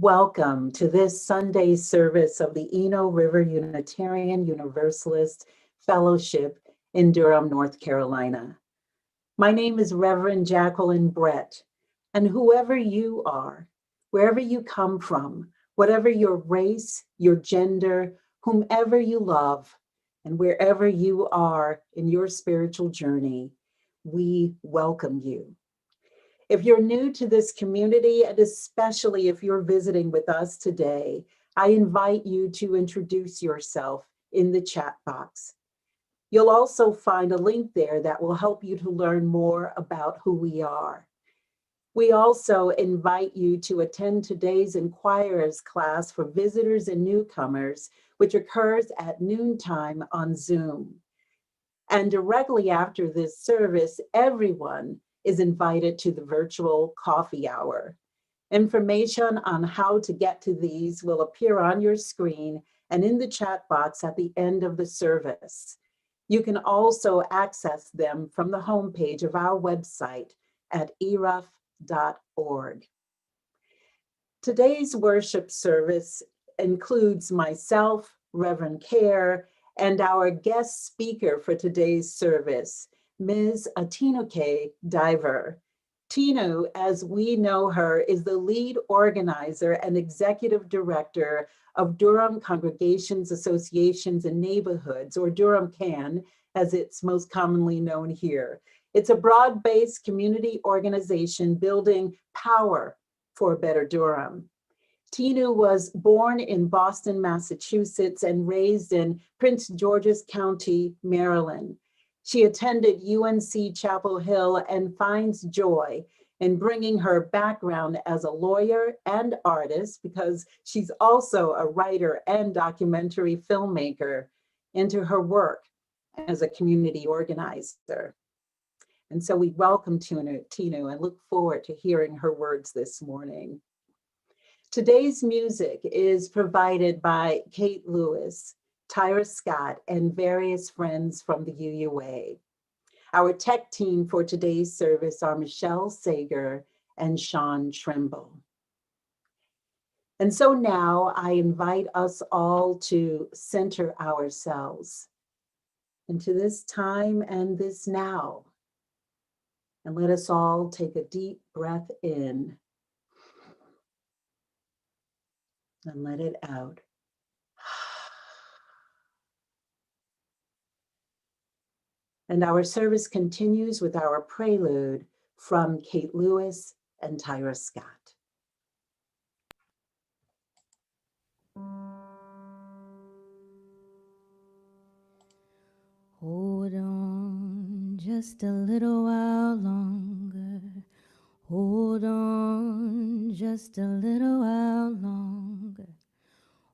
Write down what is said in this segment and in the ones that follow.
Welcome to this Sunday service of the Eno River Unitarian Universalist Fellowship in Durham, North Carolina. My name is Reverend Jacqueline Brett, and whoever you are, wherever you come from, whatever your race, your gender, whomever you love, and wherever you are in your spiritual journey, we welcome you. If you're new to this community, and especially if you're visiting with us today, I invite you to introduce yourself in the chat box. You'll also find a link there that will help you to learn more about who we are. We also invite you to attend today's Inquirers class for visitors and newcomers, which occurs at noontime on Zoom. And directly after this service, everyone is invited to the virtual coffee hour. Information on how to get to these will appear on your screen and in the chat box at the end of the service. You can also access them from the homepage of our website at ERUUF.org. Today's worship service includes myself, Reverend Cayer, and our guest speaker for today's service, Ms. Atinuke Diver. Tinu, as we know her, is the lead organizer and executive director of Durham Congregations, Associations, and Neighborhoods, or Durham CAN, as it's most commonly known here. It's a broad-based community organization building power for a better Durham. Tinu was born in Boston, Massachusetts, and raised in Prince George's County, Maryland. She attended UNC Chapel Hill and finds joy in bringing her background as a lawyer and artist, because she's also a writer and documentary filmmaker, into her work as a community organizer. And so we welcome Tinu and look forward to hearing her words this morning. Today's music is provided by Kate Lewis, Tyra Scott, and various friends from the UUA. Our tech team for today's service are Michelle Sager and Sean Trimble. And so now I invite us all to center ourselves into this time and this now. And let us all take a deep breath in and let it out. And our service continues with our prelude from Kate Lewis and Tyra Scott. Hold on just a little while longer. Hold on just a little while longer.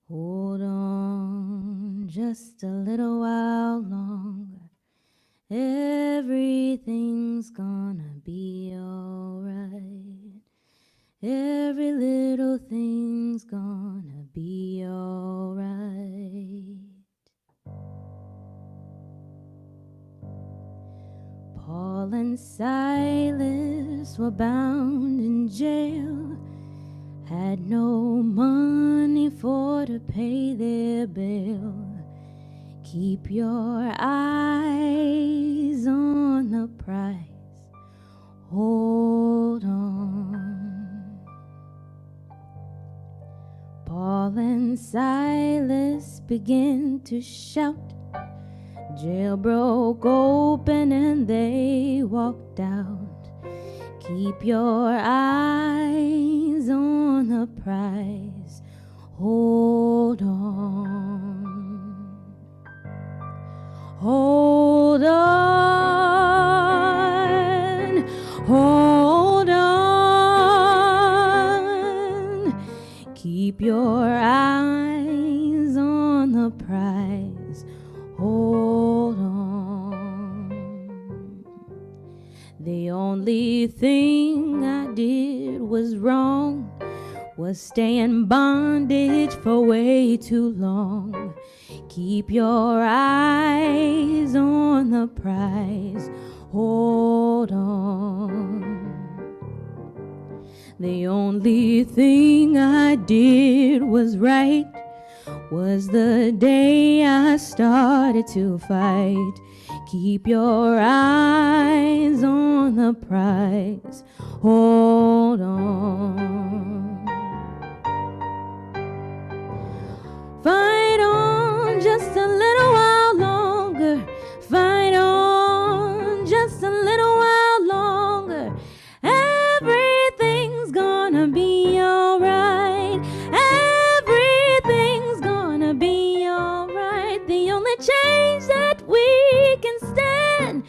Hold on just a little while longer. Everything's gonna be alright. Every little thing's gonna be alright. Paul and Silas were bound in jail, had no money to pay their bill. Keep your eyes on the prize. Hold on. Paul and Silas began to shout. Jail broke open and they walked out. Keep your eyes on the prize. Hold on. Hold on, hold on. Keep your eyes on the prize. Hold on. The only thing I did was wrong, was stay in bondage for way too long. Keep your eyes on the prize. Hold on. The only thing I did was right. Was the day I started to fight. Keep your eyes on the prize. Hold on. Fight on just a little while longer. Fight on just a little while longer. Everything's gonna be alright. Everything's gonna be alright. The only change that we can stand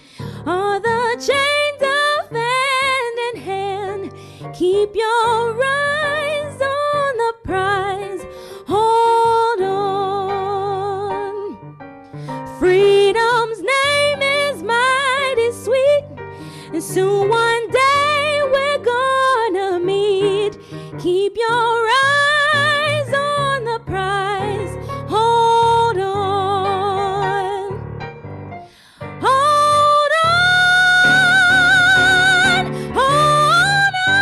are the chains of hand in hand. Keep your eyes on the prize. Hold on. Freedom's name is mighty sweet, and soon one day we're gonna meet. Keep your eyes on the prize. Hold on. Hold on. Hold on.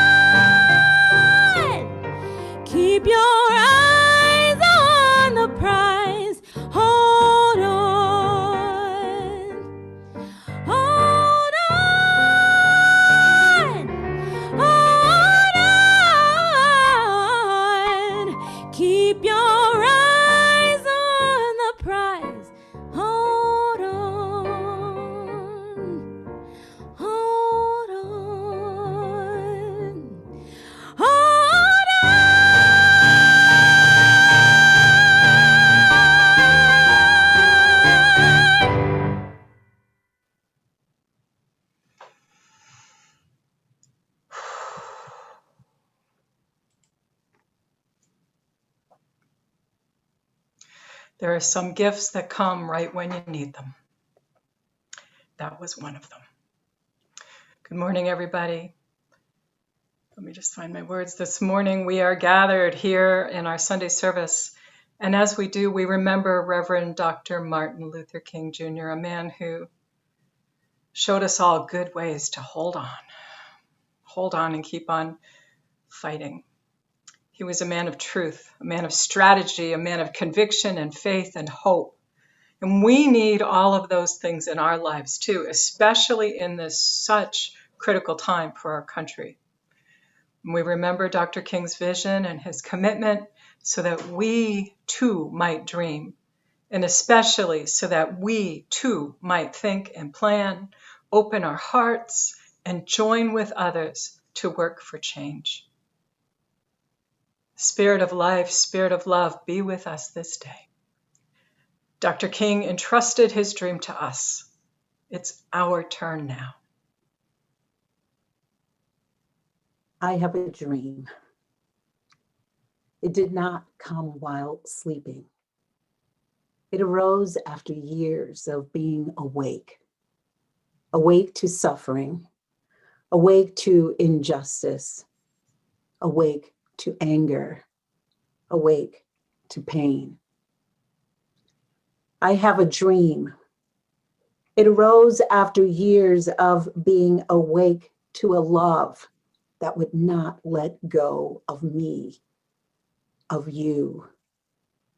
Keep your eyes on the prize. Hold on. Hold on. Hold on. Keep your eyes on the prize. Hold on. Hold on. Hold on. There are some gifts that come right when you need them. That was one of them. Good morning, everybody. Let me just find my words. This morning we are gathered here in our Sunday service, and as we do, we remember Reverend Dr. Martin Luther King Jr., a man who showed us all good ways to hold on and keep on fighting. He was a man of truth, a man of strategy, a man of conviction and faith and hope. And we need all of those things in our lives too, especially in this such critical time for our country. And we remember Dr. King's vision and his commitment so that we too might dream, and especially so that we too might think and plan, open our hearts, and join with others to work for change. Spirit of life, Spirit of love, be with us this day. Dr. King entrusted his dream to us. It's our turn now. I have a dream. It did not come while sleeping. It arose after years of being awake to suffering, awake to injustice, awake to anger, awake to pain. I have a dream. It arose after years of being awake to a love that would not let go of me, of you,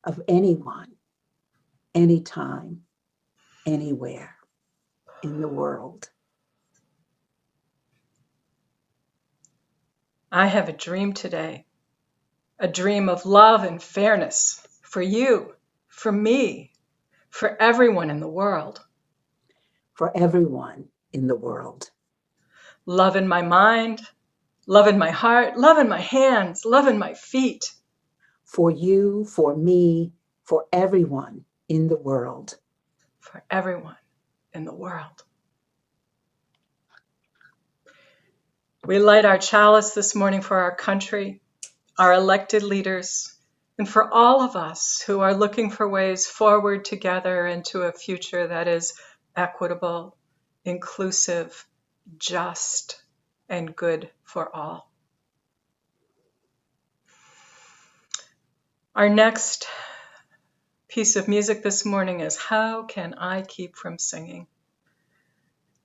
of anyone, anytime, anywhere in the world. I have a dream today, a dream of love and fairness for you, for me, for everyone in the world. For everyone in the world. Love in my mind, love in my heart, love in my hands, love in my feet. For you, for me, for everyone in the world. For everyone in the world. We light our chalice this morning for our country, our elected leaders, and for all of us who are looking for ways forward together into a future that is equitable, inclusive, just, and good for all. Our next piece of music this morning is How Can I Keep From Singing?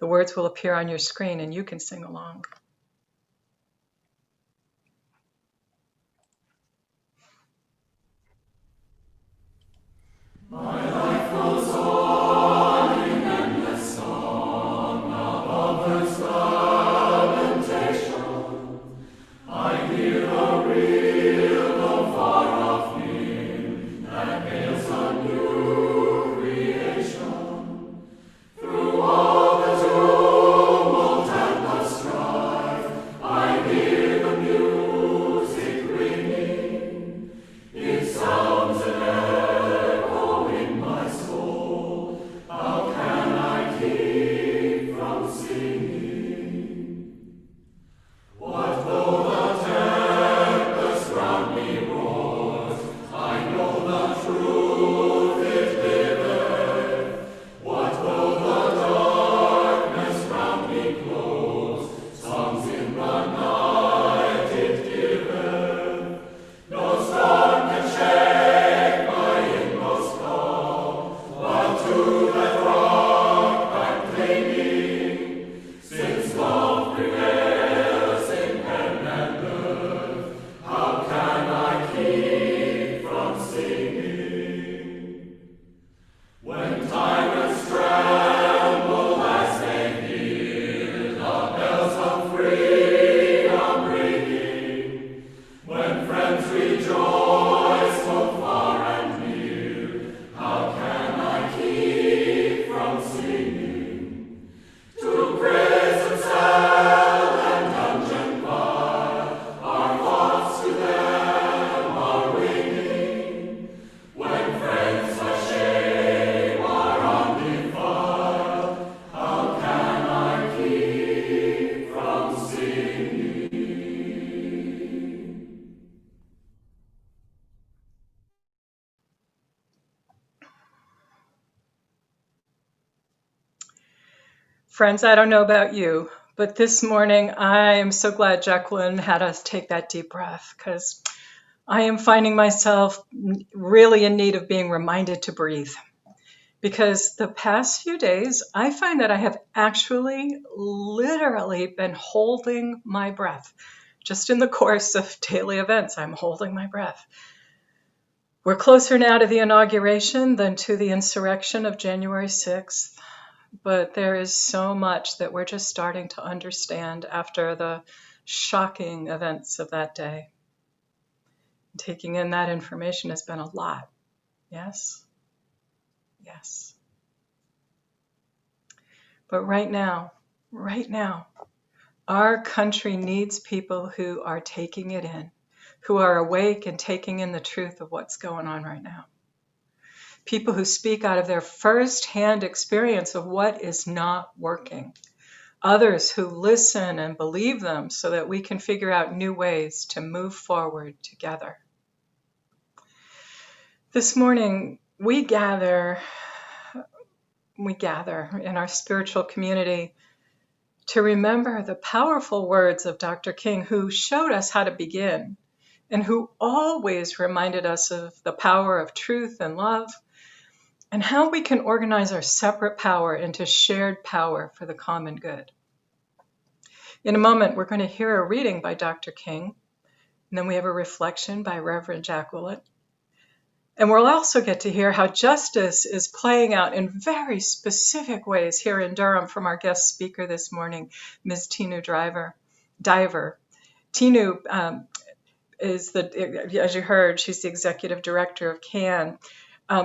The words will appear on your screen and you can sing along. Friends, I don't know about you, but this morning I am so glad Jacqueline had us take that deep breath, because I am finding myself really in need of being reminded to breathe. Because the past few days, I find that I have actually literally been holding my breath. Just in the course of daily events, I'm holding my breath. We're closer now to the inauguration than to the insurrection of January 6th. But there is so much that we're just starting to understand after the shocking events of that day. Taking in that information has been a lot. Yes? Yes. But right now, our country needs people who are taking it in, who are awake and taking in the truth of what's going on right now. People who speak out of their first-hand experience of what is not working. Others who listen and believe them so that we can figure out new ways to move forward together. This morning, we gather in our spiritual community to remember the powerful words of Dr. King, who showed us how to begin and who always reminded us of the power of truth and love, and how we can organize our separate power into shared power for the common good. In a moment, we're going to hear a reading by Dr. King, and then we have a reflection by Reverend Jacqueline. And we'll also get to hear how justice is playing out in very specific ways here in Durham from our guest speaker this morning, Ms. Atinuke Diver. Atinuke is as you heard, she's the executive director of CAN.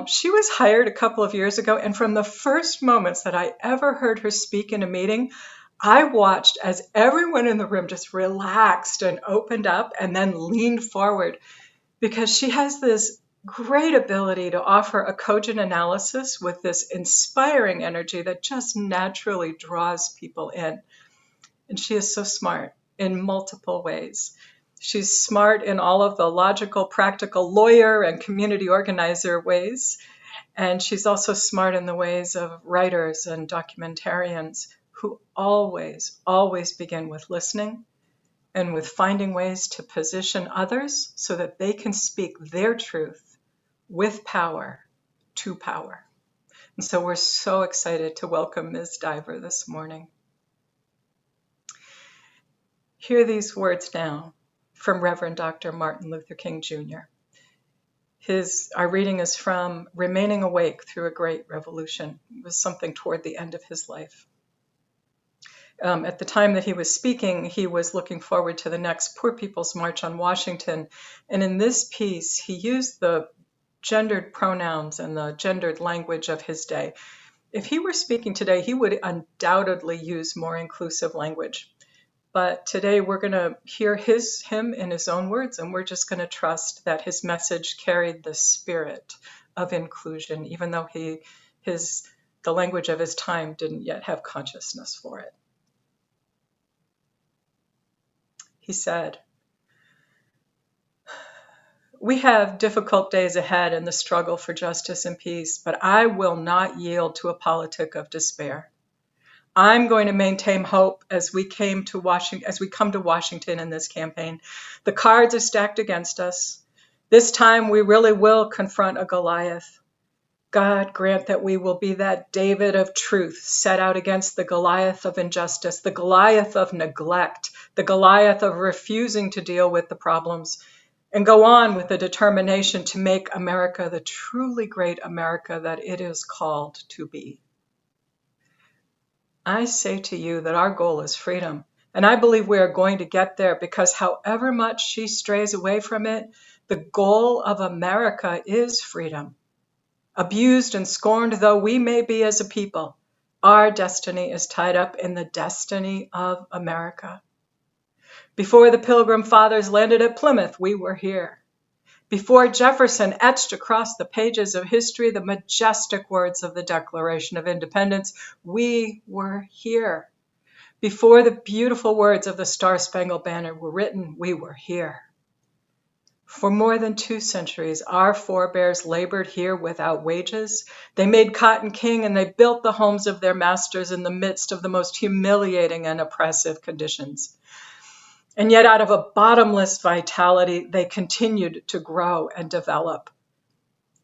She was hired a couple of years ago, and from the first moments that I ever heard her speak in a meeting, I watched as everyone in the room just relaxed and opened up and then leaned forward, because she has this great ability to offer a cogent analysis with this inspiring energy that just naturally draws people in. And she is so smart in multiple ways. She's smart in all of the logical, practical lawyer and community organizer ways. And she's also smart in the ways of writers and documentarians who always, always begin with listening and with finding ways to position others so that they can speak their truth with power to power. And so we're so excited to welcome Ms. Diver this morning. Hear these words now from Reverend Dr. Martin Luther King Jr. Our reading is from Remaining Awake Through a Great Revolution. It was something toward the end of his life. At the time that he was speaking, he was looking forward to the next Poor People's March on Washington. And in this piece, he used the gendered pronouns and the gendered language of his day. If he were speaking today, he would undoubtedly use more inclusive language. But today we're going to hear him in his own words, and we're just going to trust that his message carried the spirit of inclusion, even though the language of his time didn't yet have consciousness for it. He said, "We have difficult days ahead in the struggle for justice and peace, but I will not yield to a politic of despair. I'm going to maintain hope as we come to Washington in this campaign. The cards are stacked against us. This time we really will confront a Goliath. God grant that we will be that David of truth set out against the Goliath of injustice, the Goliath of neglect, the Goliath of refusing to deal with the problems, and go on with the determination to make America the truly great America that it is called to be. I say to you that our goal is freedom, and I believe we are going to get there, because however much she strays away from it, the goal of America is freedom. Abused and scorned though we may be as a people, our destiny is tied up in the destiny of America. Before the Pilgrim Fathers landed at Plymouth, we were here. Before Jefferson etched across the pages of history the majestic words of the Declaration of Independence, we were here. Before the beautiful words of the Star-Spangled Banner were written, we were here. For more than 2 centuries, our forebears labored here without wages. They made cotton king and they built the homes of their masters in the midst of the most humiliating and oppressive conditions. And yet, out of a bottomless vitality, they continued to grow and develop.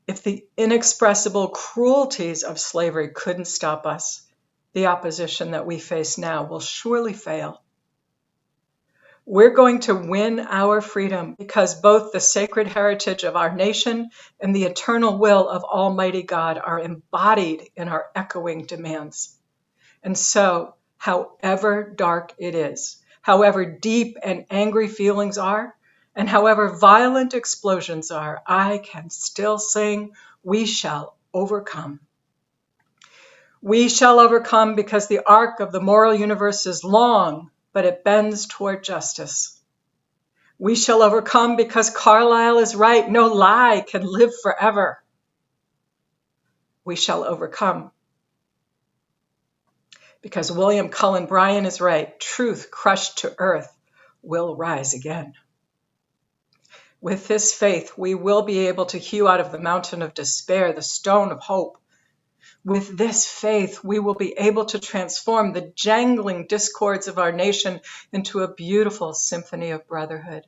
If the inexpressible cruelties of slavery couldn't stop us, the opposition that we face now will surely fail. We're going to win our freedom because both the sacred heritage of our nation and the eternal will of Almighty God are embodied in our echoing demands. And so, however dark it is, however deep and angry feelings are, and however violent explosions are, I can still sing, we shall overcome. We shall overcome because the arc of the moral universe is long, but it bends toward justice. We shall overcome because Carlyle is right. No lie can live forever. We shall overcome because William Cullen Bryant is right. Truth crushed to earth will rise again. With this faith, we will be able to hew out of the mountain of despair the stone of hope. With this faith, we will be able to transform the jangling discords of our nation into a beautiful symphony of brotherhood.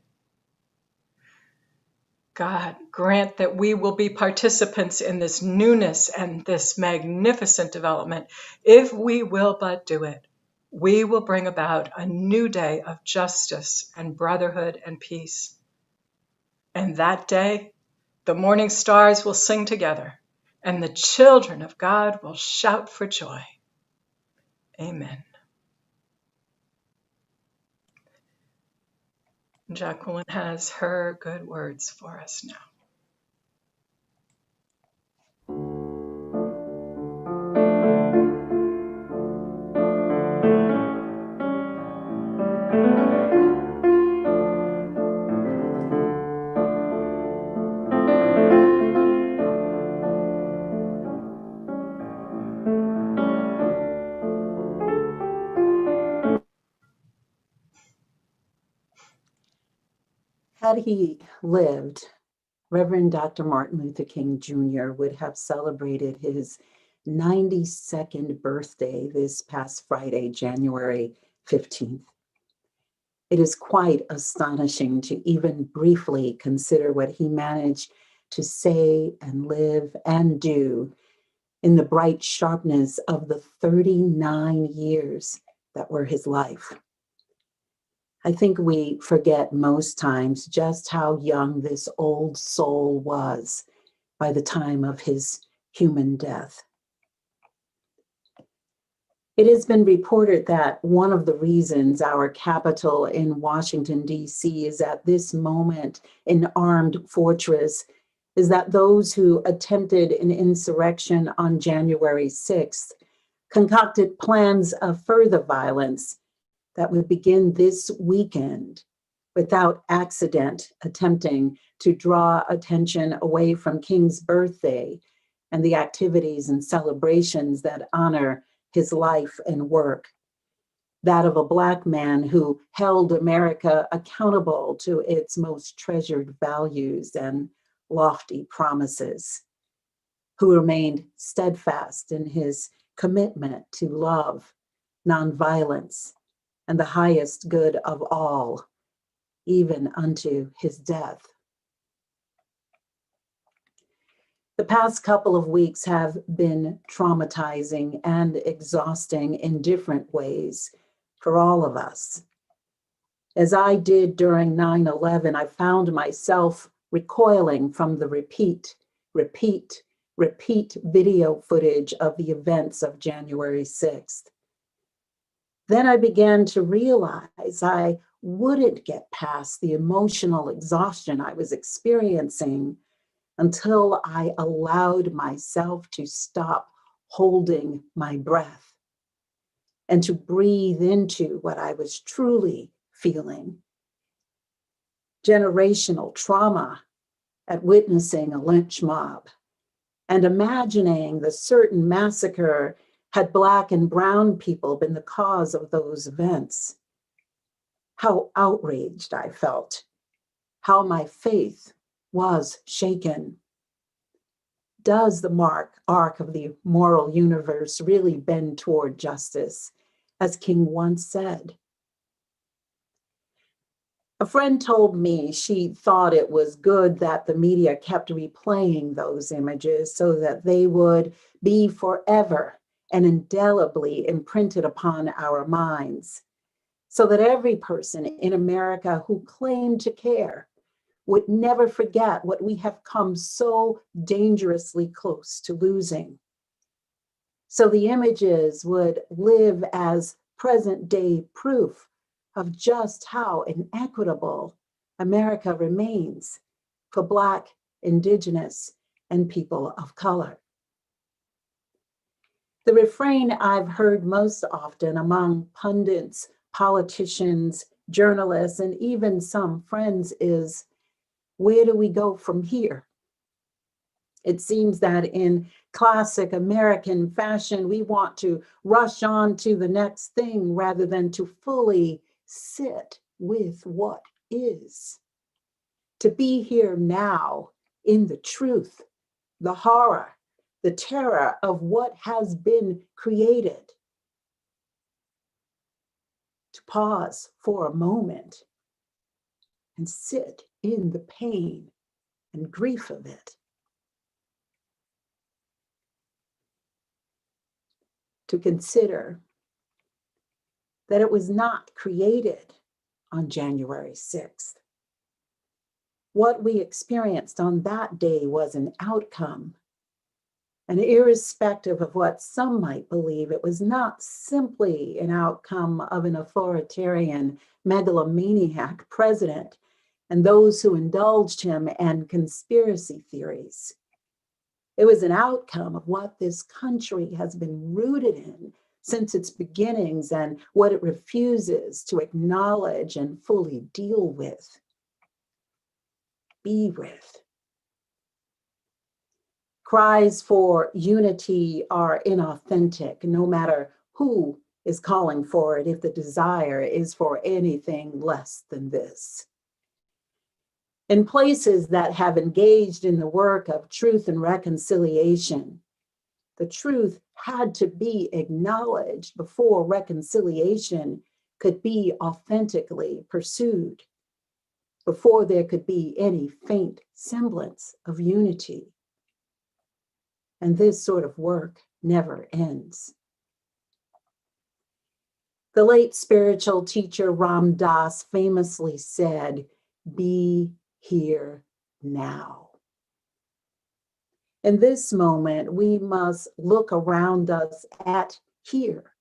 God, grant that we will be participants in this newness and this magnificent development. If we will but do it, we will bring about a new day of justice and brotherhood and peace. And that day, the morning stars will sing together, and the children of God will shout for joy. Amen. Jacqueline has her good words for us now. Had he lived, Reverend Dr. Martin Luther King Jr. would have celebrated his 92nd birthday this past Friday, January 15th. It is quite astonishing to even briefly consider what he managed to say and live and do in the bright sharpness of the 39 years that were his life. I think we forget most times just how young this old soul was by the time of his human death. It has been reported that one of the reasons our capital in Washington, D.C. is at this moment an armed fortress is that those who attempted an insurrection on January 6th concocted plans of further violence that would begin this weekend without accident, attempting to draw attention away from King's birthday and the activities and celebrations that honor his life and work, that of a Black man who held America accountable to its most treasured values and lofty promises, who remained steadfast in his commitment to love, nonviolence, and the highest good of all, even unto his death. The past couple of weeks have been traumatizing and exhausting in different ways for all of us. As I did during 9/11, I found myself recoiling from the repeat video footage of the events of January 6th. Then I began to realize I wouldn't get past the emotional exhaustion I was experiencing until I allowed myself to stop holding my breath and to breathe into what I was truly feeling. Generational trauma at witnessing a lynch mob and imagining the certain massacre had Black and brown people been the cause of those events. How outraged I felt, how my faith was shaken. Does the arc of the moral universe really bend toward justice, as King once said? A friend told me she thought it was good that the media kept replaying those images so that they would be forever and indelibly imprinted upon our minds, so that every person in America who claimed to care would never forget what we have come so dangerously close to losing. So the images would live as present-day proof of just how inequitable America remains for Black, Indigenous, and people of color. The refrain I've heard most often among pundits, politicians, journalists, and even some friends is, where do we go from here? It seems that in classic American fashion, we want to rush on to the next thing rather than to fully sit with what is. To be here now in the truth, the horror, the terror of what has been created. To pause for a moment and sit in the pain and grief of it. To consider that it was not created on January 6th. What we experienced on that day was an outcome, and irrespective of what some might believe, it was not simply an outcome of an authoritarian megalomaniac president and those who indulged him and conspiracy theories. It was an outcome of what this country has been rooted in since its beginnings and what it refuses to acknowledge and fully deal with, be with. Cries for unity are inauthentic, no matter who is calling for it, if the desire is for anything less than this. In places that have engaged in the work of truth and reconciliation, the truth had to be acknowledged before reconciliation could be authentically pursued, before there could be any faint semblance of unity. And this sort of work never ends. The late spiritual teacher Ram Dass famously said, "Be here now." In this moment, we must look around us at here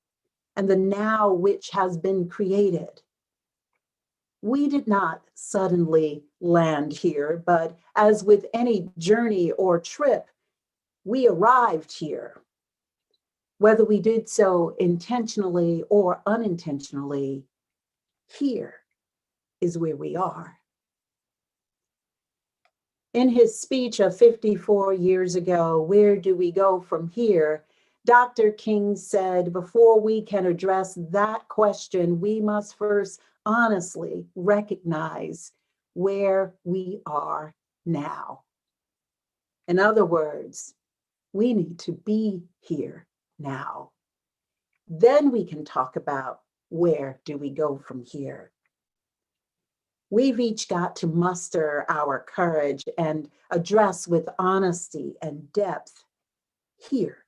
and the now which has been created. We did not suddenly land here, but as with any journey or trip, we arrived here. Whether we did so intentionally or unintentionally, here is where we are. In his speech of 54 years ago, "Where do we go from here?" Dr. King said, before we can address that question, we must first honestly recognize where we are now. In other words, we need to be here now. Then we can talk about where do we go from here. We've each got to muster our courage and address with honesty and depth here,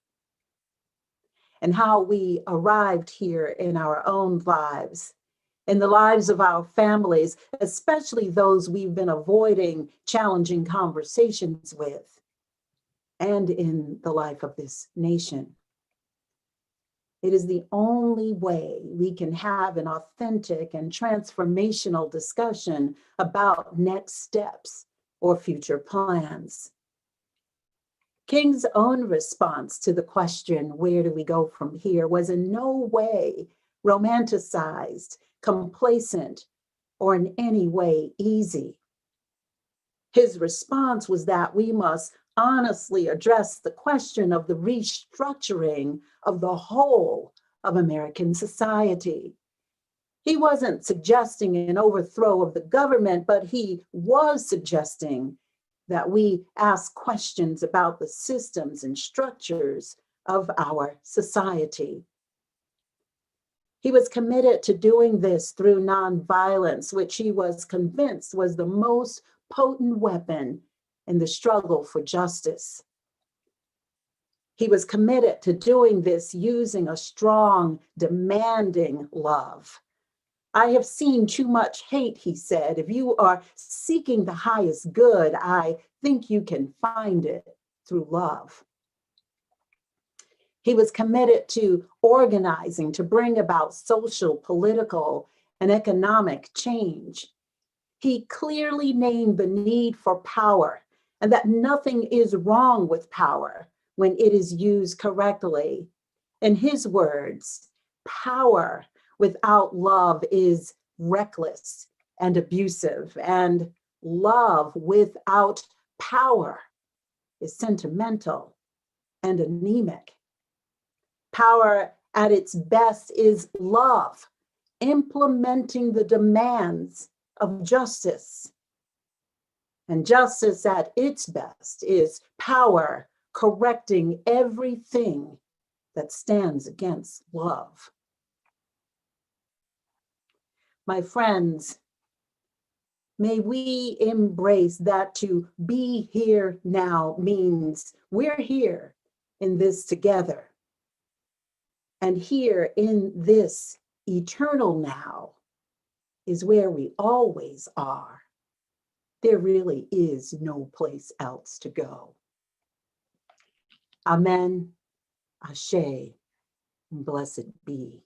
and how we arrived here in our own lives, in the lives of our families, especially those we've been avoiding challenging conversations with, and in the life of this nation. It is the only way we can have an authentic and transformational discussion about next steps or future plans. King's own response to the question, where do we go from here, was in no way romanticized, complacent, or in any way easy. His response was that we must honestly address the question of the restructuring of the whole of American society. He wasn't suggesting an overthrow of the government, but he was suggesting that we ask questions about the systems and structures of our society. He was committed to doing this through nonviolence, which he was convinced was the most potent weapon in the struggle for justice. He was committed to doing this using a strong, demanding love. I have seen too much hate, he said. If you are seeking the highest good, I think you can find it through love. He was committed to organizing to bring about social, political, and economic change. He clearly named the need for power and that nothing is wrong with power when it is used correctly. In his words, power without love is reckless and abusive, and love without power is sentimental and anemic. Power at its best is love, implementing the demands of justice. And justice at its best is power correcting everything that stands against love. My friends, may we embrace that to be here now means we're here in this together. And here in this eternal now is where we always are. There really is no place else to go. Amen, Ashe, and blessed be.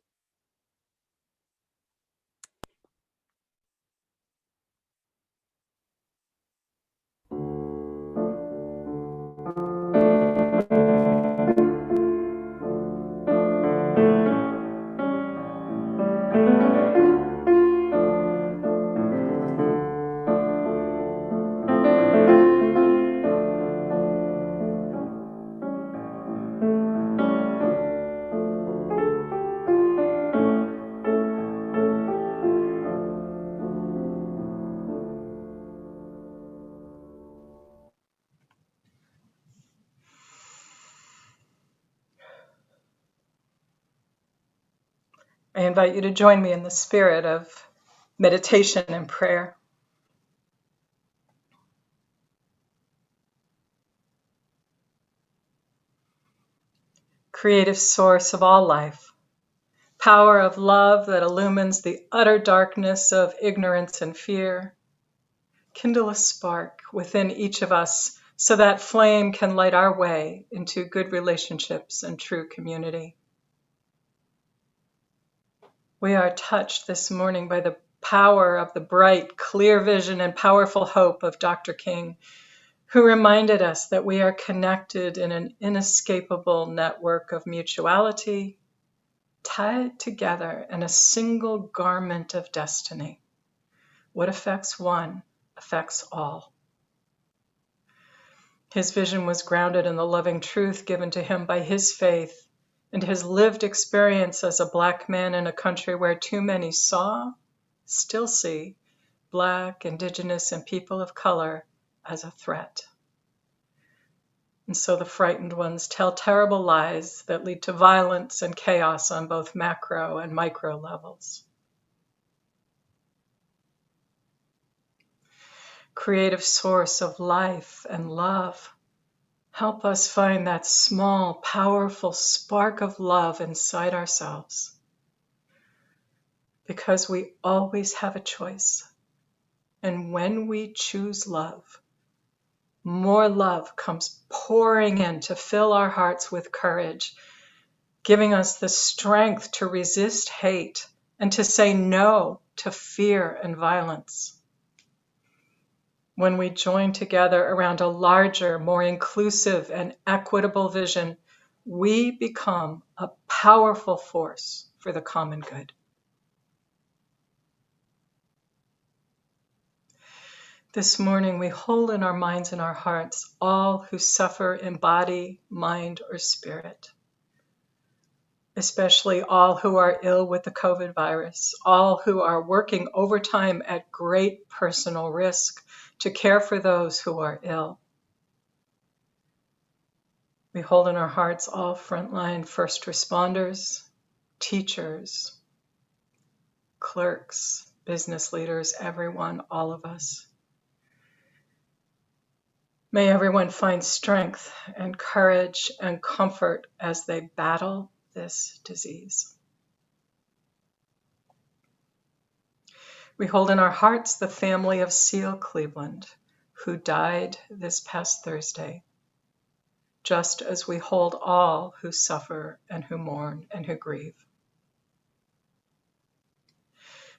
I invite you to join me in the spirit of meditation and prayer. Creative source of all life, power of love that illumines the utter darkness of ignorance and fear, kindle a spark within each of us so that flame can light our way into good relationships and true community. We are touched this morning by the power of the bright, clear vision and powerful hope of Dr. King, who reminded us that we are connected in an inescapable network of mutuality, tied together in a single garment of destiny. What affects one affects all. His vision was grounded in the loving truth given to him by his faith and his lived experience as a Black man in a country where too many saw, still see, Black, Indigenous, and people of color as a threat. And so the frightened ones tell terrible lies that lead to violence and chaos on both macro and micro levels. Creative source of life and love, help us find that small, powerful spark of love inside ourselves. Because we always have a choice. And when we choose love, more love comes pouring in to fill our hearts with courage, giving us the strength to resist hate and to say no to fear and violence. When we join together around a larger, more inclusive and equitable vision, we become a powerful force for the common good. This morning, we hold in our minds and our hearts all who suffer in body, mind, or spirit. especially all who are ill with the COVID virus, all who are working overtime at great personal risk to care for those who are ill. We hold in our hearts all frontline first responders, teachers, clerks, business leaders, everyone, all of us. May everyone find strength and courage and comfort as they battle this disease. We hold in our hearts the family of Seal Cleveland, who died this past Thursday, just as we hold all who suffer and who mourn and who grieve.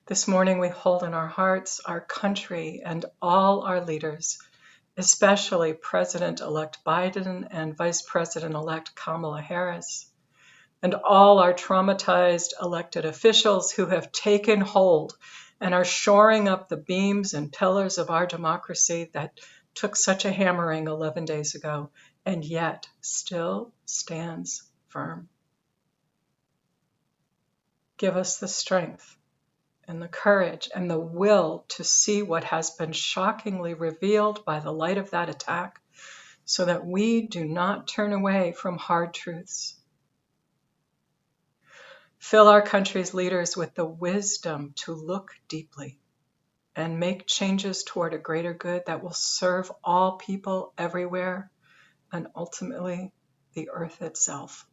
This morning we hold in our hearts our country and all our leaders, especially President-elect Biden and Vice President-elect Kamala Harris, and all our traumatized elected officials who have taken hold and are shoring up the beams and pillars of our democracy that took such a hammering 11 days ago and yet still stands firm. Give us the strength and the courage and the will to see what has been shockingly revealed by the light of that attack so that we do not turn away from hard truths. Fill our country's leaders with the wisdom to look deeply and make changes toward a greater good that will serve all people everywhere and ultimately the earth itself.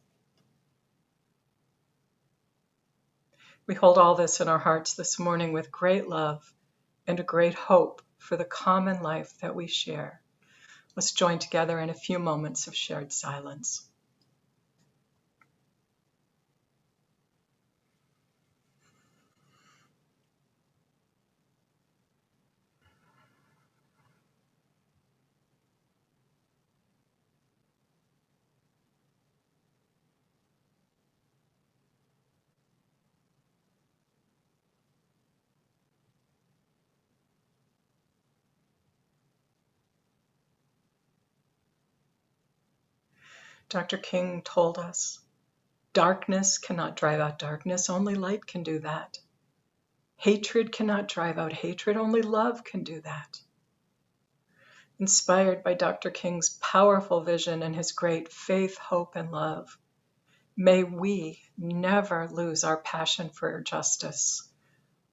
We hold all this in our hearts this morning with great love and a great hope for the common life that we share. Let's join together in a few moments of shared silence. Dr. King told us, darkness cannot drive out darkness, only light can do that. Hatred cannot drive out hatred, only love can do that. Inspired by Dr. King's powerful vision and his great faith, hope, and love, may we never lose our passion for justice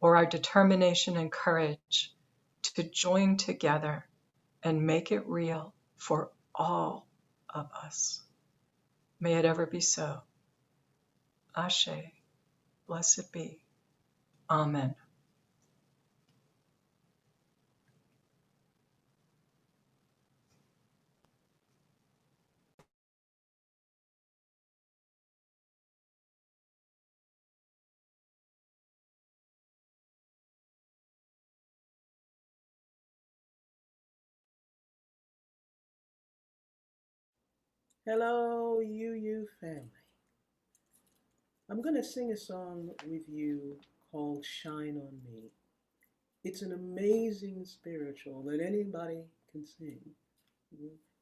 or our determination and courage to join together and make it real for all of us. May it ever be so. Ashe, blessed be. Amen. Hello, ERUUF family. I'm going to sing a song with you called Shine on Me. It's an amazing spiritual that anybody can sing.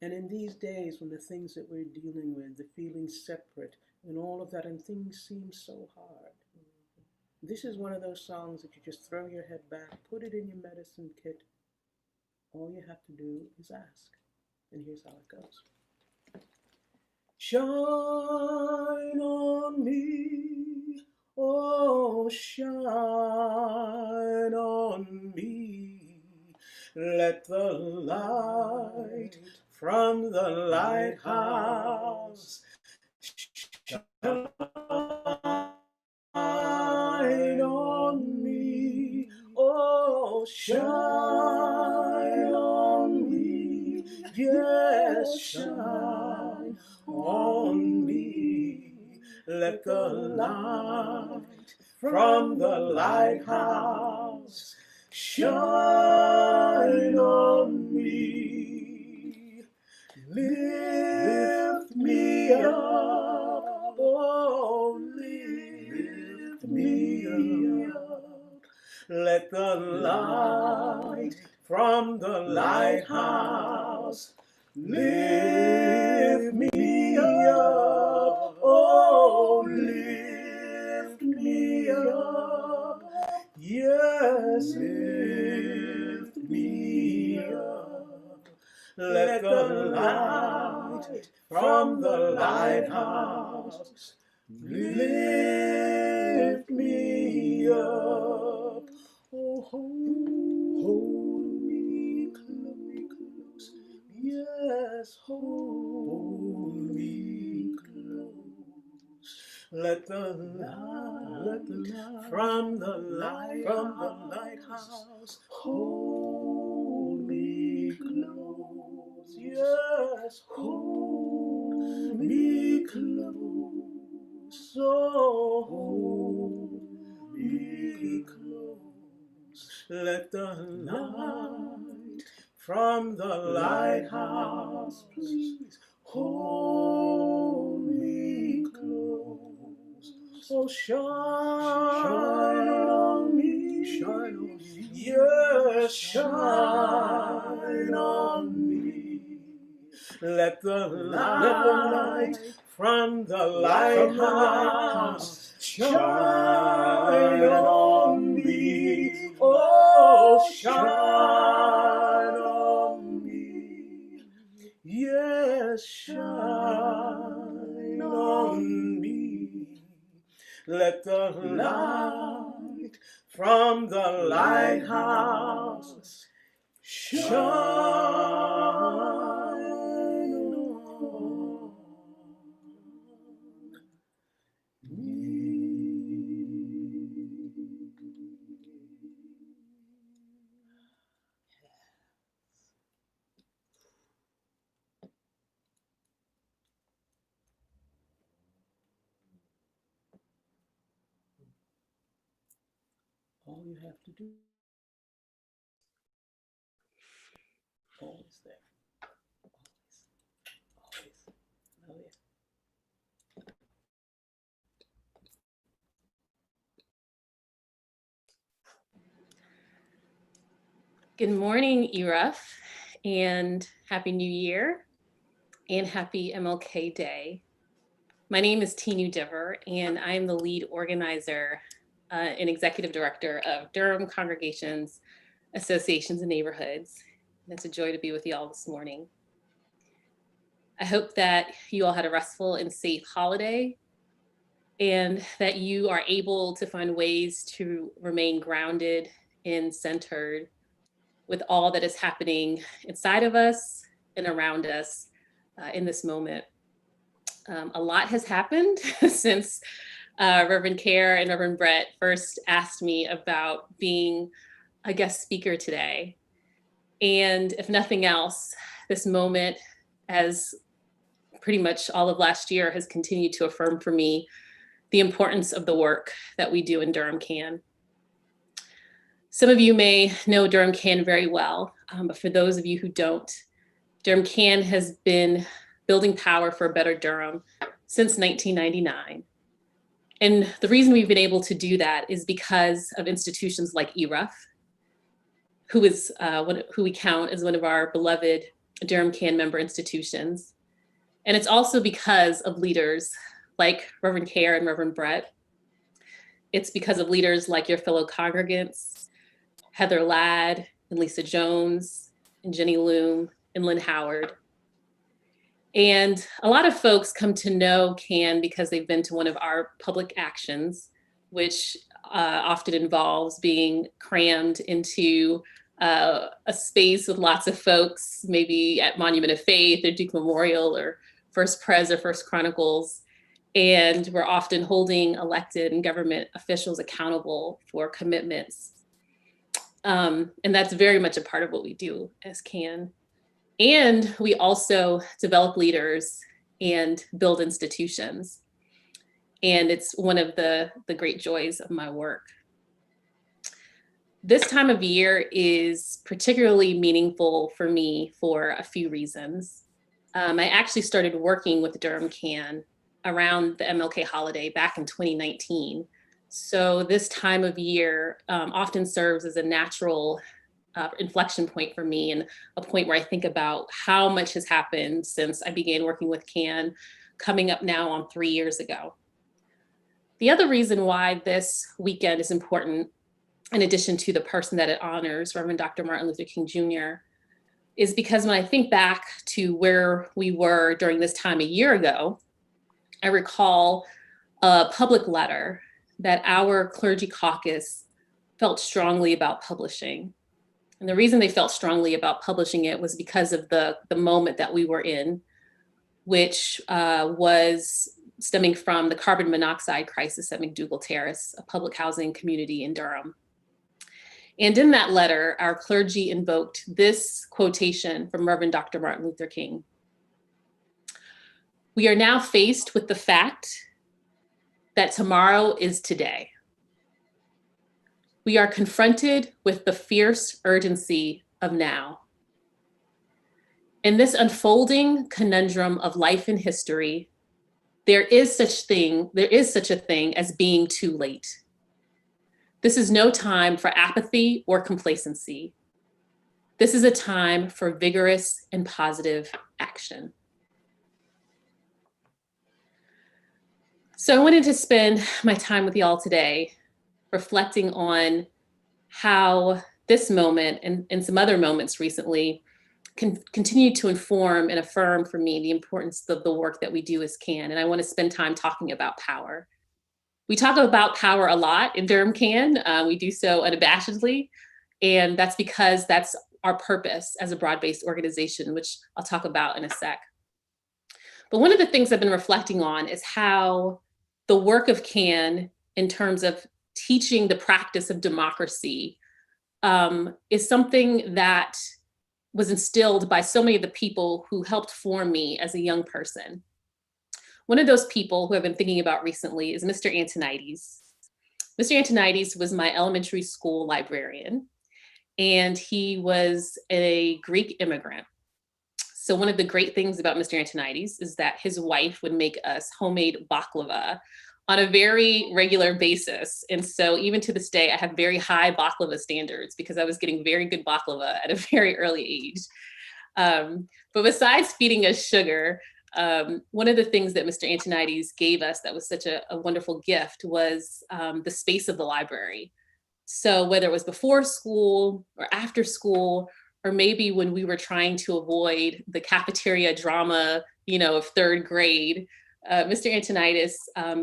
And in these days when the things that we're dealing with, the feeling separate and all of that, and things seem so hard, this is one of those songs that you just throw your head back, put it in your medicine kit. All you have to do is ask. And here's how it goes. Shine on me, oh shine on me. Let the light from the lighthouse shine on me, oh shine on me, yes shine on me. Let the light from the lighthouse shine on me. Lift me up, oh lift me up. Let the light from the lighthouse lift me up, oh lift Yes, lift me up. Let the light from the lighthouse lift me up. Oh, hold me close. Yes, hold me close. Let the light from the lighthouse hold me close. Yes, hold me close. Oh, hold me close. Let the light from the lighthouse, please hold me close. Oh, shine on me, shine on me. Yes, shine on me. Let the light from the lighthouse shine on me. Oh, shine on me. Yes, shine on me. Let the light from the lighthouse shine on me. All you have to do, always there, always. Oh, yeah. Good morning, ERUUF, and Happy New Year, and Happy MLK Day. My name is Atinuke Diver, and I am the lead organizer and executive director of Durham Congregations, Associations, and Neighborhoods. And it's a joy to be with you all this morning. I hope that you all had a restful and safe holiday, and that you are able to find ways to remain grounded and centered with all that is happening inside of us and around us in this moment. A lot has happened since Reverend Cayer and Reverend Brett first asked me about being a guest speaker today. And if nothing else, this moment, as pretty much all of last year, has continued to affirm for me the importance of the work that we do in Durham CAN. Some of you may know Durham CAN very well, but for those of you who don't, Durham CAN has been building power for a better Durham since 1999. And the reason we've been able to do that is because of institutions like ERUUF, who we count as one of our beloved Durham CAN member institutions. And it's also because of leaders like Reverend Cayer and Reverend Brett. It's because of leaders like your fellow congregants, Heather Ladd and Lisa Jones and Jenny Loom and Lynn Howard. And a lot of folks come to know CAN because they've been to one of our public actions, which often involves being crammed into a space with lots of folks, maybe at Monument of Faith or Duke Memorial or First Pres or First Chronicles. And we're often holding elected and government officials accountable for commitments. And that's very much a part of what we do as CAN. And we also develop leaders and build institutions. And it's one of the great joys of my work. This time of year is particularly meaningful for me for a few reasons. I actually started working with Durham CAN around the MLK holiday back in 2019. So this time of year often serves as a natural inflection point for me, and a point where I think about how much has happened since I began working with CAN, coming up now on 3 years ago. The other reason why this weekend is important in addition to the person that it honors, Reverend Dr. Martin Luther King Jr., is because when I think back to where we were during this time a year ago, I recall a public letter that our clergy caucus felt strongly about publishing. And the reason they felt strongly about publishing it was because of the moment that we were in, which was stemming from the carbon monoxide crisis at McDougall Terrace, a public housing community in Durham. And in that letter, our clergy invoked this quotation from Reverend Dr. Martin Luther King. "We are now faced with the fact that tomorrow is today. We are confronted with the fierce urgency of now. In this unfolding conundrum of life and history, there is such a thing as being too late. This is no time for apathy or complacency. This is a time for vigorous and positive action." So I wanted to spend my time with y'all today reflecting on how this moment and some other moments recently can continue to inform and affirm for me the importance of the work that we do as CAN. And I want to spend time talking about power. We talk about power a lot in Durham CAN. We do so unabashedly. And that's because that's our purpose as a broad-based organization, which I'll talk about in a sec. But one of the things I've been reflecting on is how the work of CAN in terms of teaching the practice of democracy is something that was instilled by so many of the people who helped form me as a young person. One of those people who I've been thinking about recently is Mr. Antonides. Mr. Antonides was my elementary school librarian, and he was a Greek immigrant. So one of the great things about Mr. Antonides is that his wife would make us homemade baklava on a very regular basis. And so even to this day, I have very high baklava standards because I was getting very good baklava at a very early age. But besides feeding us sugar, one of the things that Mr. Antonides gave us that was such a wonderful gift was the space of the library. So whether it was before school or after school, or maybe when we were trying to avoid the cafeteria drama, of third grade, Mr. Antonides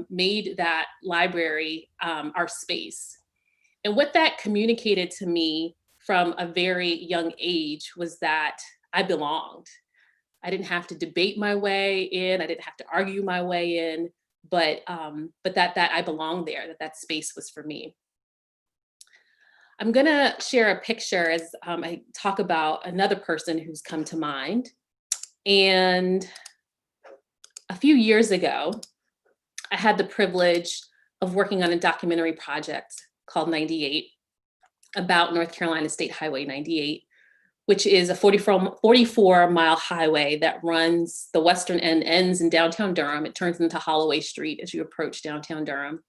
made that library our space. And what that communicated to me from a very young age was that I belonged. I didn't have to debate my way in, I didn't have to argue my way in, but that I belonged there, that space was for me. I'm gonna share a picture as I talk about another person who's come to mind. And a few years ago, I had the privilege of working on a documentary project called 98 about North Carolina State Highway 98, which is a 44-mile highway that runs, the western end ends in downtown Durham. It turns into Holloway Street as you approach downtown Durham.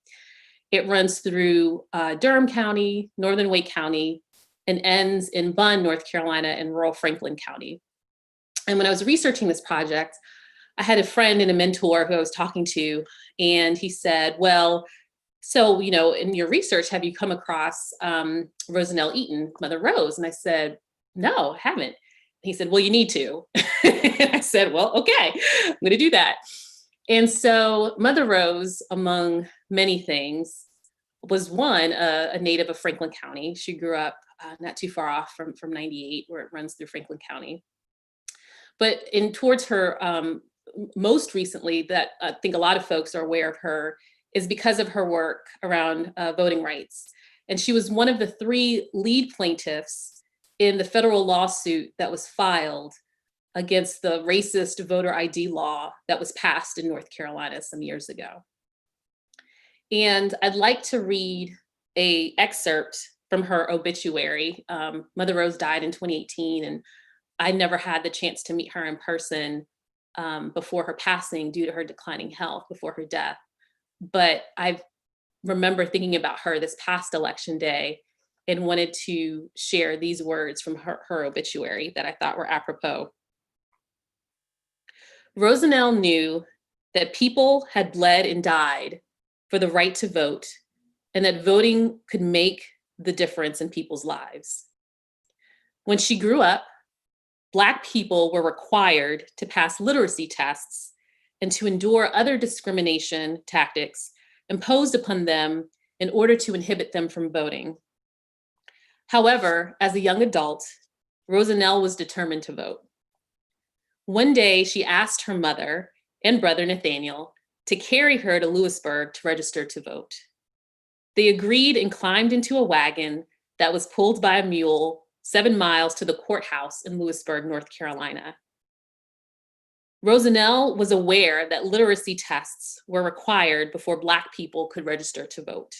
It runs through Durham County, Northern Wake County, and ends in Bunn, North Carolina, and rural Franklin County. And when I was researching this project, I had a friend and a mentor who I was talking to, and he said, well, so, in your research, have you come across Rosanelle Eaton, Mother Rose? And I said, no, I haven't. And he said, well, you need to. And I said, well, okay, I'm going to do that. And so Mother Rose, among many things, was one, a native of Franklin County. She grew up not too far off from 98, where it runs through Franklin County. But towards her, most recently, that I think a lot of folks are aware of her, is because of her work around voting rights. And she was one of the 3 lead plaintiffs in the federal lawsuit that was filed against the racist voter ID law that was passed in North Carolina some years ago. And I'd like to read an excerpt from her obituary. Mother Rose died in 2018, and I never had the chance to meet her in person before her passing due to her declining health, before her death. But I remember thinking about her this past election day and wanted to share these words from her obituary that I thought were apropos. Rosanelle knew that people had bled and died for the right to vote, and that voting could make the difference in people's lives. When she grew up, Black people were required to pass literacy tests and to endure other discrimination tactics imposed upon them in order to inhibit them from voting. However, as a young adult, Rosanelle was determined to vote. One day, she asked her mother and brother Nathaniel to carry her to Lewisburg to register to vote. They agreed and climbed into a wagon that was pulled by a mule 7 miles to the courthouse in Lewisburg, North Carolina. Rosanelle was aware that literacy tests were required before Black people could register to vote,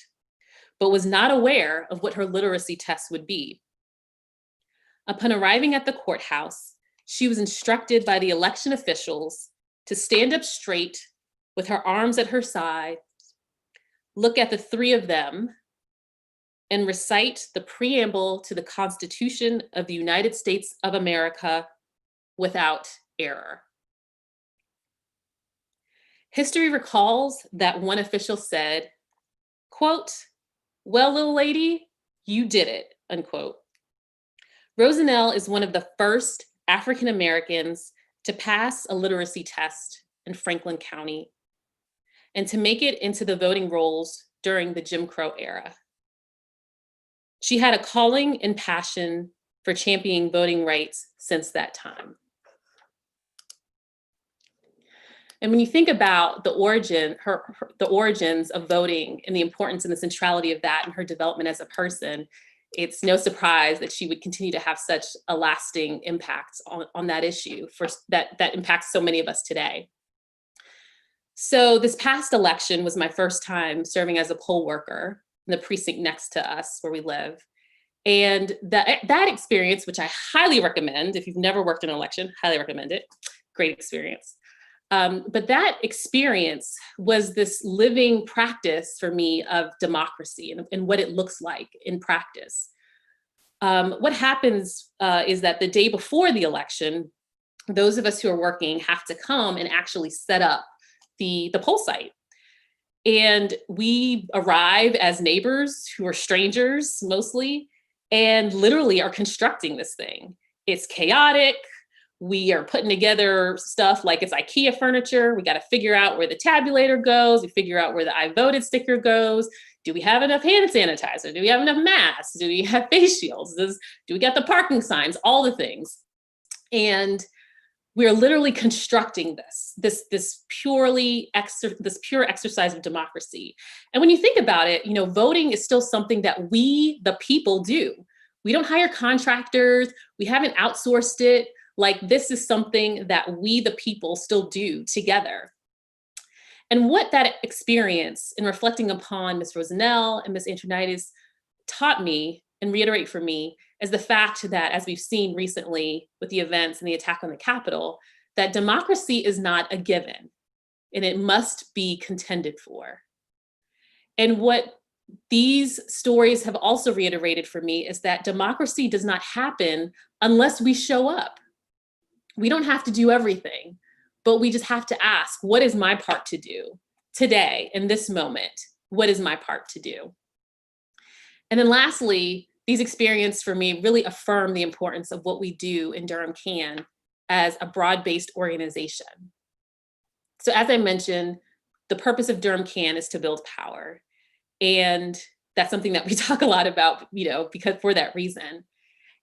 but was not aware of what her literacy test would be. Upon arriving at the courthouse, she was instructed by the election officials to stand up straight with her arms at her side, look at the three of them, and recite the preamble to the Constitution of the United States of America without error. History recalls that one official said, quote, "Well, little lady, you did it," unquote. Rosanelle is one of the first African Americans to pass a literacy test in Franklin County and to make it into the voting rolls during the Jim Crow era. She had a calling and passion for championing voting rights since that time. And when you think about the origins of voting and the importance and the centrality of that in her development as a person, it's no surprise that she would continue to have such a lasting impact on that issue that impacts so many of us today. So this past election was my first time serving as a poll worker in the precinct next to us where we live. And that experience, which I highly recommend, if you've never worked in an election, highly recommend it. Great experience. But that experience was this living practice for me of democracy and what it looks like in practice. What happens is that the day before the election, those of us who are working have to come and actually set up the poll site. And we arrive as neighbors who are strangers mostly, and literally are constructing this thing. It's chaotic. We are putting together stuff like it's IKEA furniture. We got to figure out where the tabulator goes. We figure out where the I voted sticker goes. Do we have enough hand sanitizer? Do we have enough masks? Do we have face shields? Do we got the parking signs? All the things. And we're literally constructing this pure exercise of democracy. And when you think about it, voting is still something that we, the people, do. We don't hire contractors. We haven't outsourced it. Like, this is something that we, the people, still do together. And what that experience in reflecting upon Ms. Rosanelle and Ms. Antonides taught me and reiterate for me is the fact that, as we've seen recently with the events and the attack on the Capitol, that democracy is not a given and it must be contended for. And what these stories have also reiterated for me is that democracy does not happen unless we show up. We don't have to do everything, but we just have to ask, what is my part to do today, in this moment? What is my part to do? And then lastly, these experiences for me really affirm the importance of what we do in Durham CAN as a broad-based organization. So as I mentioned, the purpose of Durham CAN is to build power. And that's something that we talk a lot about, because for that reason.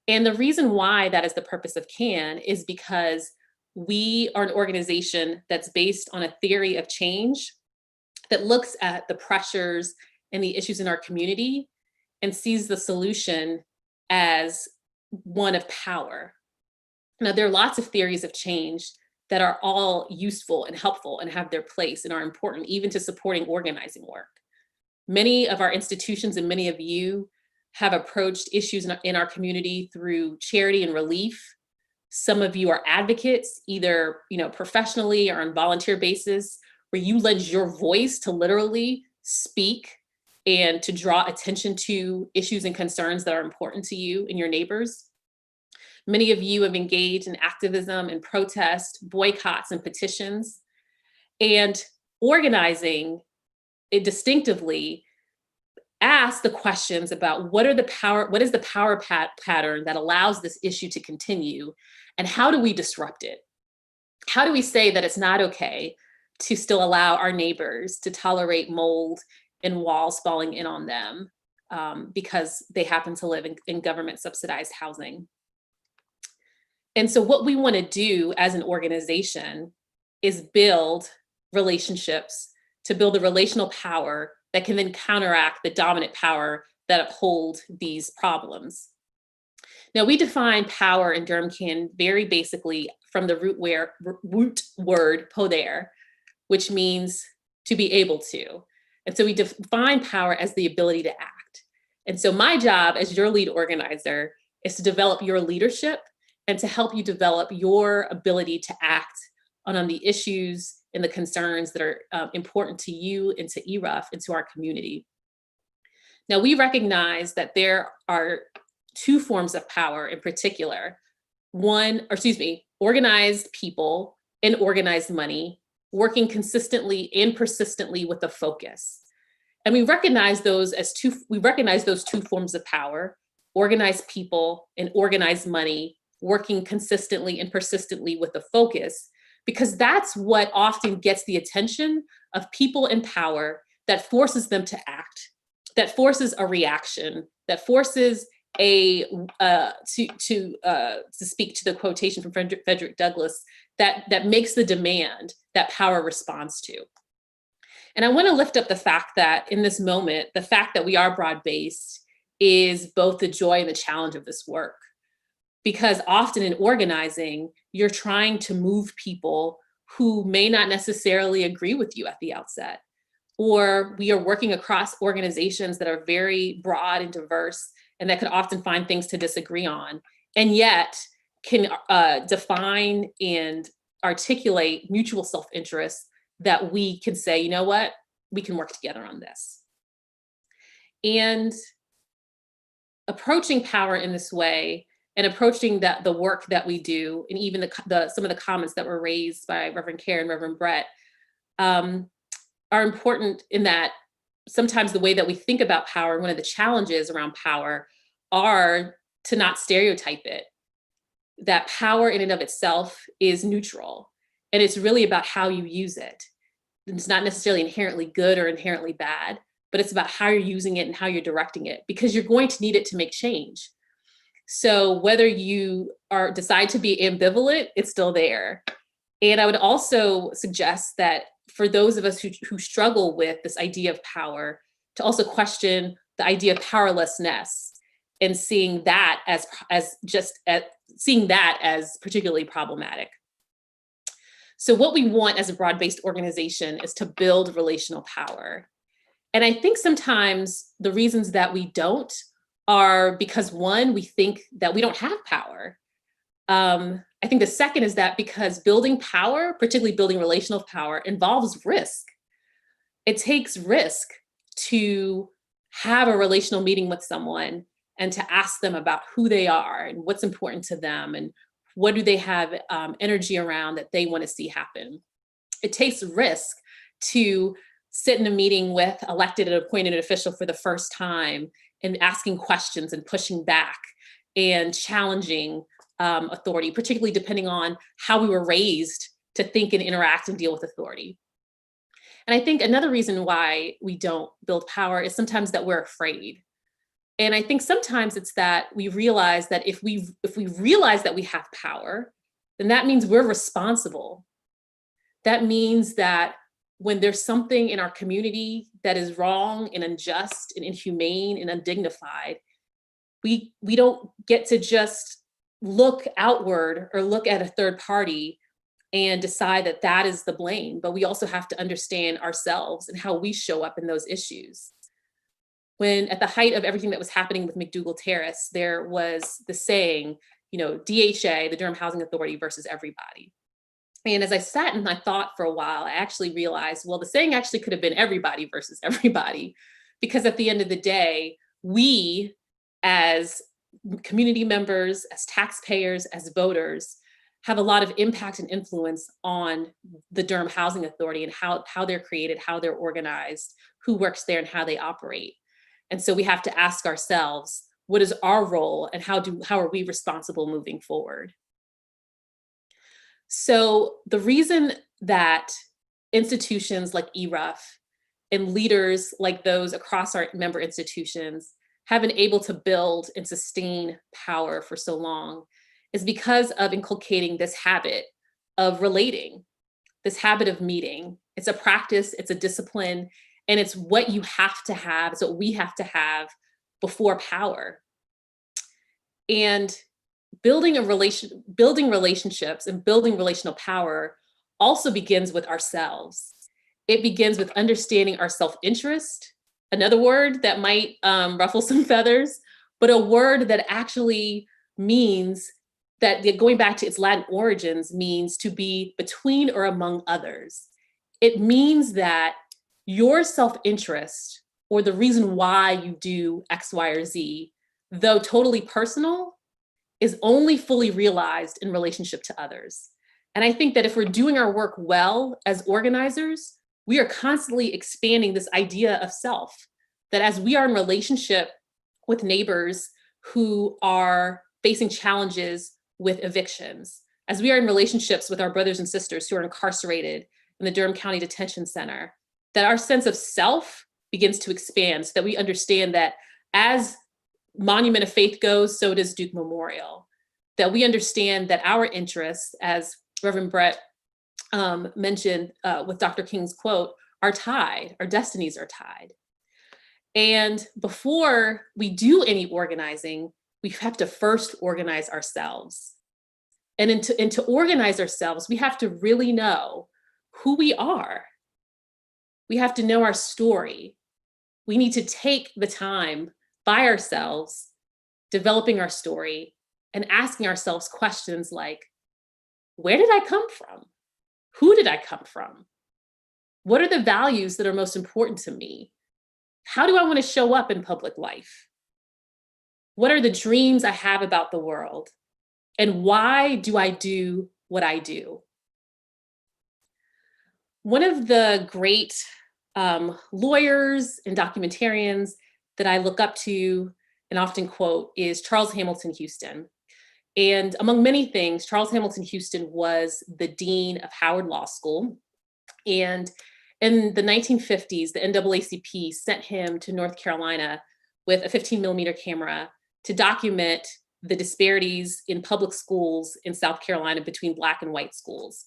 And the reason why that is the purpose of CAN is because we are an organization that's based on a theory of change that looks at the pressures and the issues in our community and sees the solution as one of power. Now, there are lots of theories of change that are all useful and helpful and have their place and are important even to supporting organizing work. Many of our institutions and many of you have approached issues in our community through charity and relief. Some of you are advocates, either professionally or on volunteer basis, where you lend your voice to literally speak and to draw attention to issues and concerns that are important to you and your neighbors. Many of you have engaged in activism and protest, boycotts and petitions, and organizing it distinctively ask the questions about what is the power pattern that allows this issue to continue, and how do we disrupt it? How do we say that it's not okay to still allow our neighbors to tolerate mold and walls falling in on them because they happen to live in government subsidized housing? And so what we want to do as an organization is build relationships, to build a relational power that can then counteract the dominant power that uphold these problems. Now, we define power in Durham CAN very basically from the root word poder, which means to be able to. And so we define power as the ability to act. And so my job as your lead organizer is to develop your leadership and to help you develop your ability to act on the issues and the concerns that are important to you and to ERUUF and to our community. Now, we recognize that there are two forms of power in particular. Organized people and organized money working consistently and persistently with a focus. And we recognize those two forms of power, organized people and organized money working consistently and persistently with a focus, because that's what often gets the attention of people in power, that forces them to act, that forces a reaction, that forces to speak to the quotation from Frederick Douglass, that makes the demand that power responds to. And I want to lift up the fact that in this moment, the fact that we are broad-based is both the joy and the challenge of this work. Because often in organizing, you're trying to move people who may not necessarily agree with you at the outset. Or we are working across organizations that are very broad and diverse and that could often find things to disagree on, and yet can define and articulate mutual self-interest that we can say, you know what, we can work together on this. And approaching power in this way, and approaching the work that we do, and even some of the comments that were raised by Reverend Cayer and Reverend Brett are important in that sometimes the way that we think about power, and one of the challenges around power, are to not stereotype it. That power in and of itself is neutral, and it's really about how you use it. It's not necessarily inherently good or inherently bad, but it's about how you're using it and how you're directing it, because you're going to need it to make change. So whether you decide to be ambivalent, it's still there. And I would also suggest that for those of us who struggle with this idea of power, to also question the idea of powerlessness and seeing that as particularly problematic. So what we want as a broad-based organization is to build relational power. And I think sometimes the reasons that we don't are because, one, we think that we don't have power. I think the second is that because building power, particularly building relational power, involves risk. It takes risk to have a relational meeting with someone and to ask them about who they are and what's important to them and what do they have energy around that they want to see happen. It takes risk to sit in a meeting with elected and appointed official for the first time and asking questions and pushing back and challenging authority, particularly depending on how we were raised to think and interact and deal with authority. And I think another reason why we don't build power is sometimes that we're afraid. And I think sometimes it's that we realize that if we realize that we have power, then that means we're responsible. That means that when there's something in our community that is wrong and unjust and inhumane and undignified, we don't get to just look outward or look at a third party and decide that that is the blame, but we also have to understand ourselves and how we show up in those issues. When at the height of everything that was happening with McDougal Terrace, there was the saying, DHA, the Durham Housing Authority versus everybody. And as I sat and I thought for a while, I actually realized, well, the saying actually could have been everybody versus everybody, because at the end of the day, we as community members, as taxpayers, as voters, have a lot of impact and influence on the Durham Housing Authority and how they're created, how they're organized, who works there and how they operate. And so we have to ask ourselves, what is our role and how are we responsible moving forward? So the reason that institutions like ERUUF and leaders like those across our member institutions have been able to build and sustain power for so long is because of inculcating this habit of relating, this habit of meeting. It's a practice, it's a discipline, and it's what you have to have, it's what we have to have before power. And building relationships and building relational power also begins with ourselves. It begins with understanding our self-interest, another word that might ruffle some feathers, but a word that actually means that, going back to its Latin origins, means to be between or among others. It means that your self-interest, or the reason why you do X, Y, or Z, though totally personal, is only fully realized in relationship to others. And I think that if we're doing our work well as organizers, we are constantly expanding this idea of self, that as we are in relationship with neighbors who are facing challenges with evictions, as we are in relationships with our brothers and sisters who are incarcerated in the Durham County Detention Center, that our sense of self begins to expand, so that we understand that as Monument of Faith goes, so does Duke Memorial. That we understand that our interests, as Reverend Brett mentioned with Dr. King's quote, are tied, our destinies are tied. And before we do any organizing, we have to first organize ourselves. And to organize ourselves, we have to really know who we are. We have to know our story. We need to take the time by ourselves, developing our story and asking ourselves questions like, where did I come from? Who did I come from? What are the values that are most important to me? How do I want to show up in public life? What are the dreams I have about the world? And why do I do what I do? One of the great lawyers and documentarians that I look up to and often quote is Charles Hamilton Houston. And among many things, Charles Hamilton Houston was the dean of Howard Law School. And in the 1950s, the NAACP sent him to North Carolina with a 15mm camera to document the disparities in public schools in South Carolina between Black and white schools.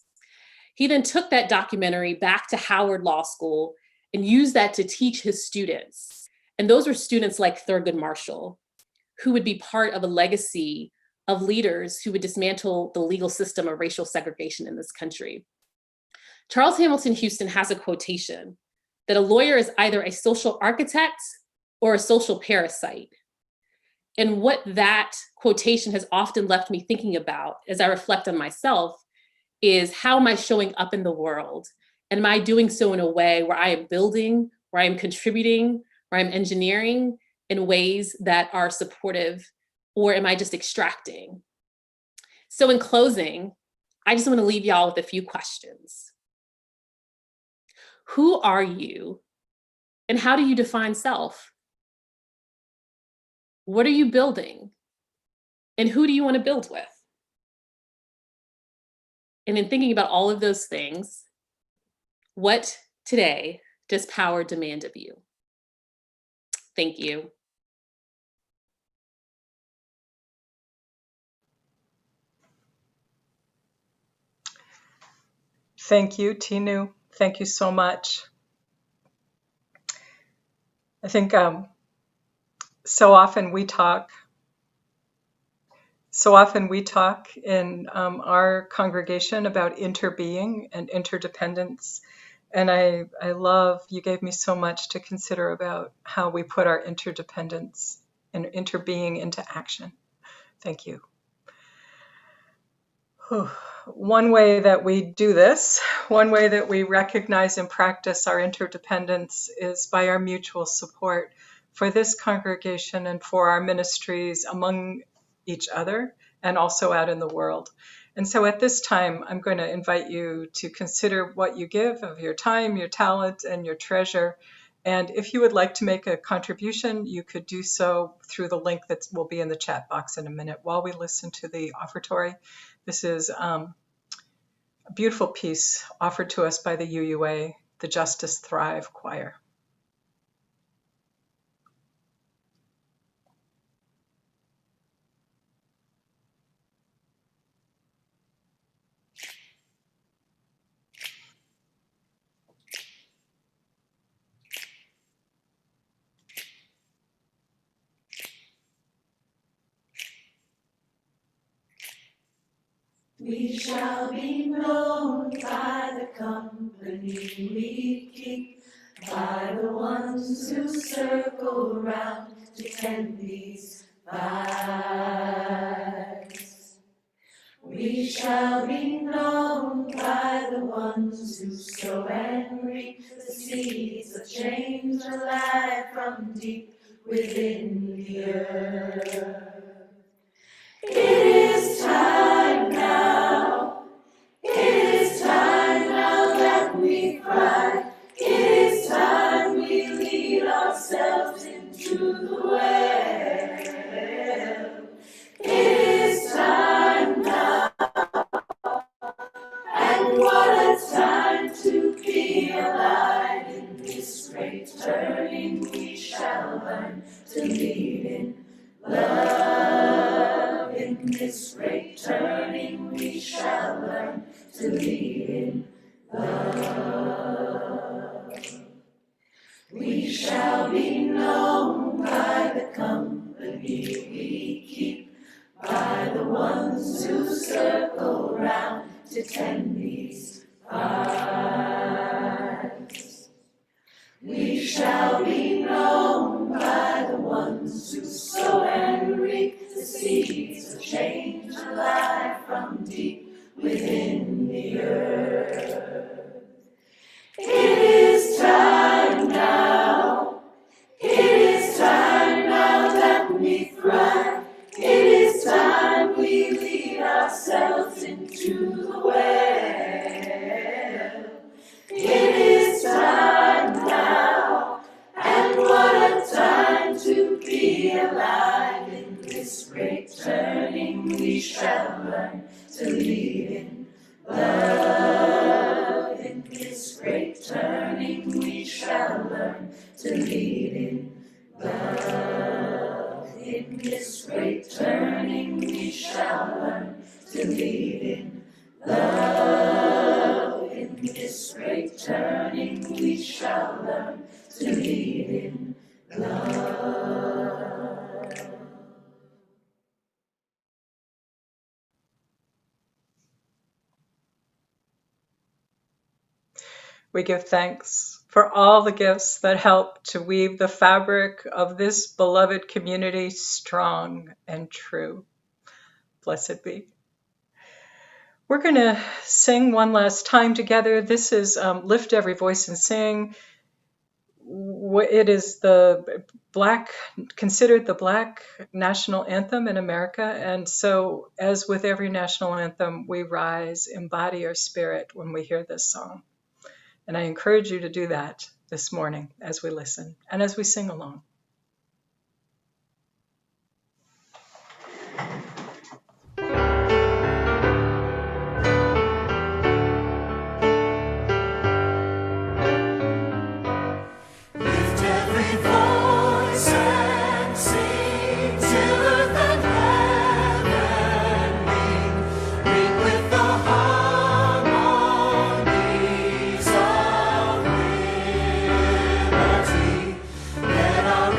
He then took that documentary back to Howard Law School and used that to teach his students. And those were students like Thurgood Marshall, who would be part of a legacy of leaders who would dismantle the legal system of racial segregation in this country. Charles Hamilton Houston has a quotation that a lawyer is either a social architect or a social parasite. And what that quotation has often left me thinking about as I reflect on myself is, how am I showing up in the world? And am I doing so in a way where I am building, where I am contributing, where I'm engineering in ways that are supportive, or am I just extracting? So in closing, I just want to leave y'all with a few questions. Who are you? And how do you define self? What are you building? And who do you want to build with? And in thinking about all of those things, what today does power demand of you? Thank you. Thank you, Tinu. Thank you so much. I think so often we talk in our congregation about interbeing and interdependence. And I love, you gave me so much to consider about how we put our interdependence and interbeing into action. Thank you. One way that we do this, one way that we recognize and practice our interdependence, is by our mutual support for this congregation and for our ministries among each other and also out in the world. And so at this time, I'm going to invite you to consider what you give of your time, your talent, and your treasure, And if you would like to make a contribution, you could do so through the link that will be in the chat box in a minute while we listen to the offertory. This is a beautiful piece offered to us by the UUA, the Justice Thrive Choir. We shall be known by the company we keep, by the ones who circle round to tend these vibes. We shall be known by the ones who sow and reap the seeds of change alive from deep within the earth. It is time now. It is time now that we cry. It is time we lead ourselves into the well. It is time now. And what a time to be alive in this great turning. We shall learn to lead in love. In this great turning, we shall learn to lead in love. We shall be known by the company we keep, by the ones who circle round to tend these vibes. We shall be known by the ones who sow and reap the seeds of change alive from deep within the earth. It is time now. It is time now that we thrive. It is time we lead ourselves into the well. It is time now, and what a time to be alive in this great turning. We shall learn to lead in love. In this great turning, we shall learn to lead in love. In this great turning, we shall learn to lead in love. In this great turning, we shall learn to lead in love. We give thanks for all the gifts that help to weave the fabric of this beloved community strong and true. Blessed be. We're going to sing one last time together. This is Lift Every Voice and Sing. It is considered the Black national anthem in America. And so, as with every national anthem, we rise, embody our spirit when we hear this song. And I encourage you to do that this morning as we listen and as we sing along. Let our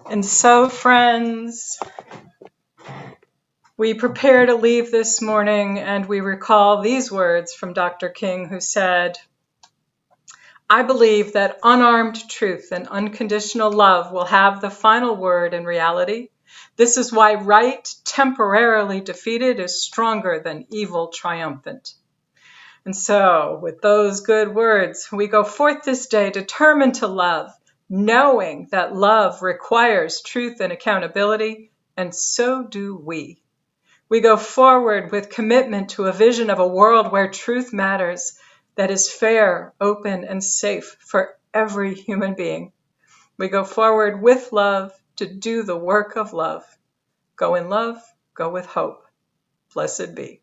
And so, friends, we prepare to leave this morning and we recall these words from Dr. King, who said, "I believe that unarmed truth and unconditional love will have the final word in reality. This is why right, temporarily defeated, is stronger than evil triumphant." And so, with those good words, we go forth this day determined to love, knowing that love requires truth and accountability, and so do we. We go forward with commitment to a vision of a world where truth matters, that is fair, open, and safe for every human being. We go forward with love to do the work of love. Go in love, go with hope. Blessed be.